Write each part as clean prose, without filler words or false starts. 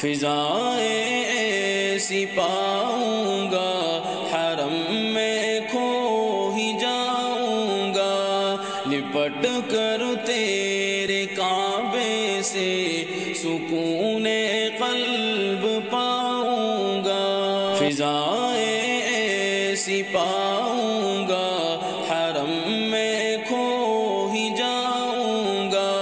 فضائیں ایسی پاؤں گا حرم میں کھو ہی جاؤں گا، لپٹ کر تیرے کعبے سے سکون قلب پاؤں گا، فضائیں ایسی پاؤں گا حرم میں کھو ہی جاؤں گا،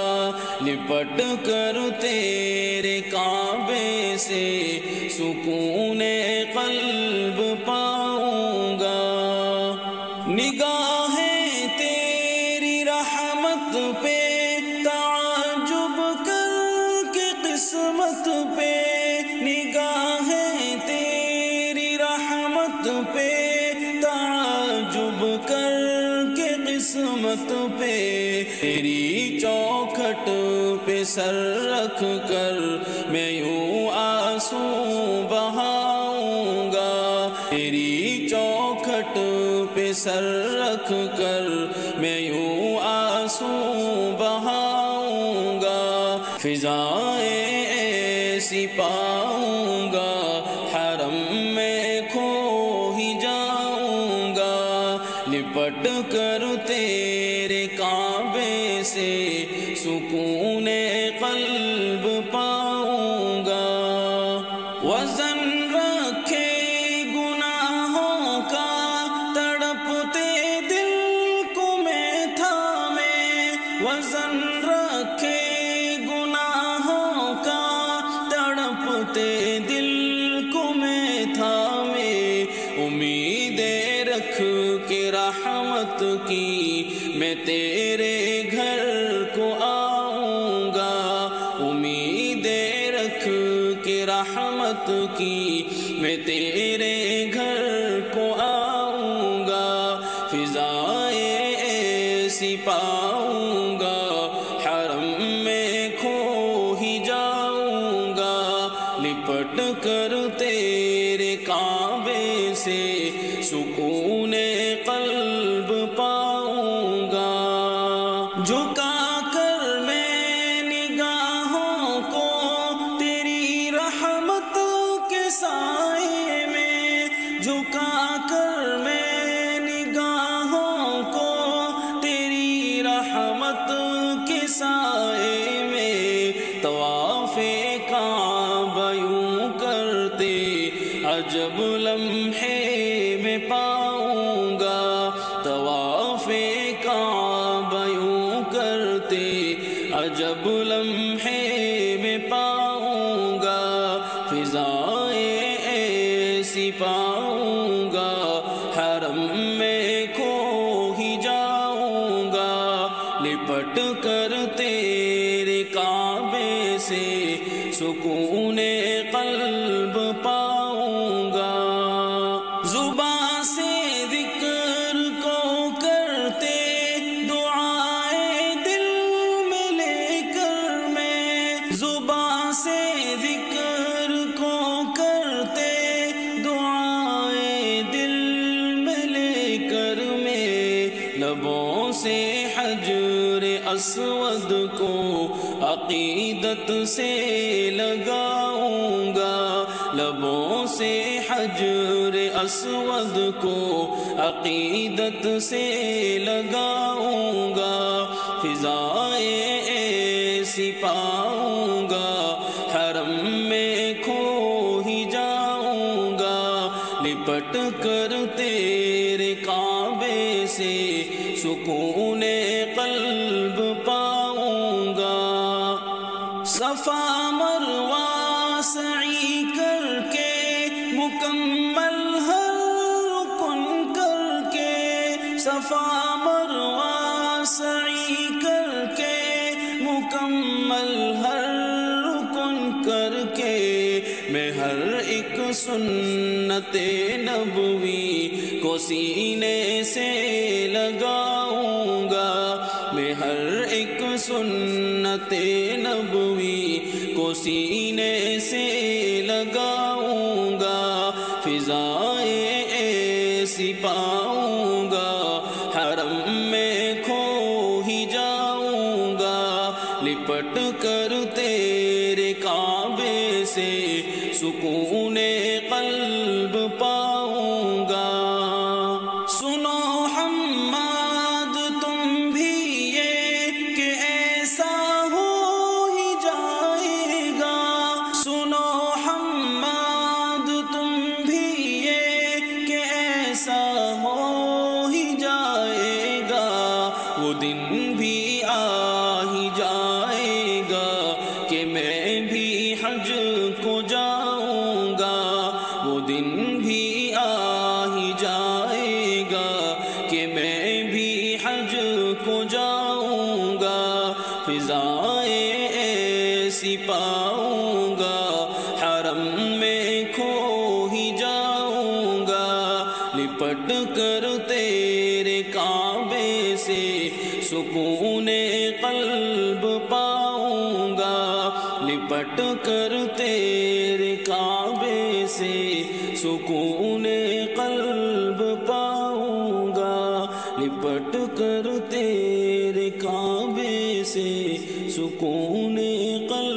لپٹ کر تیرے کعبے سے سکون قلب پاؤں گا، نگاہیں تیری رحمت پہ تعجب کر کے قسمت پہ، نگاہیں تیری رحمت پہ تعجب کر کے قسمت پہ، تیری چوکھٹ پہ سر رکھ کر میں یوں آنسو بہاؤں گا، تیری چوکھٹ پہ سر رکھ کر میں یوں آنسو بہاؤں گا، فضائیں ایسی پاؤں گا حرم میں کھو ہی جاؤں گا، لپٹ کر تیرے کعبے سے سکون قلب پاؤں گا، وزن رکھے گناہوں کا تڑپتے دل کو میں تھامے، وزن رکھے گناہوں کا تڑپتے دل کو میں تھامے، امیدیں رکھ کے رحمت کی میں تیرے گھر کو آؤں گا، امیدیں رکھ کے رحمت کی میں تیرے گھر کو آؤں گا، فضائیں ایسی پاؤں گا حرم میں کھو ہی جاؤں گا، لپٹ کر تیرے کعبے سے سکون قلب پاؤں گا، جھکا کر میں نگاہوں کو تیری رحمت کے سائے میں، جھکا کر میں نگاہوں کو تیری رحمت کے سائے میں، طواف کعبہ یوں کرتے عجب لمحے میں پاؤں گا، طواف کعبہ یوں کرتے عجب لمحے میں پاؤں گا، فضائیں ایسی پاؤں گا حرم میں کھو ہی جاؤں گا، لپٹ کر تیرے کعبے سے سکون قلب پاؤں گا، زباں سے ذکر کو کرتے دعائیں دل میں لے کر میں، زباں سے ذکر کو کرتے دعائیں دل میں لے کر میں، لبوں سے حجر اسود کو عقیدت سے لگاؤں گا، لبوں سے حجر اسود کو عقیدت سے لگاؤں گا، فضائیں ایسی پاؤں گا حرم میں کھو ہی جاؤں گا، لپٹ کر تیرے کعبے سے سکون قلب پاؤں گا، صفا مروہ سعی کر کے مکمل ہر رکن کر کے، صفا مروہ سعی کر کے مکمل ہر رکن کر کے، میں ہر ایک سنت نبوی کو سینے سے لگاؤں گا، میں ہر ایک سنت نبوی کو سینے سے لگاؤں گا، فضائیں ایسی پاؤں گا حرم میں کھو ہی جاؤں گا، لپٹ کر تیرے کعبے سے سکون قلب پاؤں گا۔ سنو حماد تم بھی یہ کہ ایسا ہو ہی جائے گا، سنو حماد تم بھی یہ کہ ایسا ہو ہی جائے گا، وہ دن بھی آ ہی جائے گا کہ میں بھی حج کو جاؤں گا، وہ دن بھی آ ہی جائے گا کہ میں بھی حج کو جاؤں گا، فضائیں ایسی پاؤں گا حرم میں کھو ہی جاؤں گا، لپٹ کر تیرے کعبے سے سکون قلب پاؤں گا، لپٹ کر تیرے کعبے سے سکون قلب پاؤں گا، لپٹ کر تیرے کعبے سے سکون قلب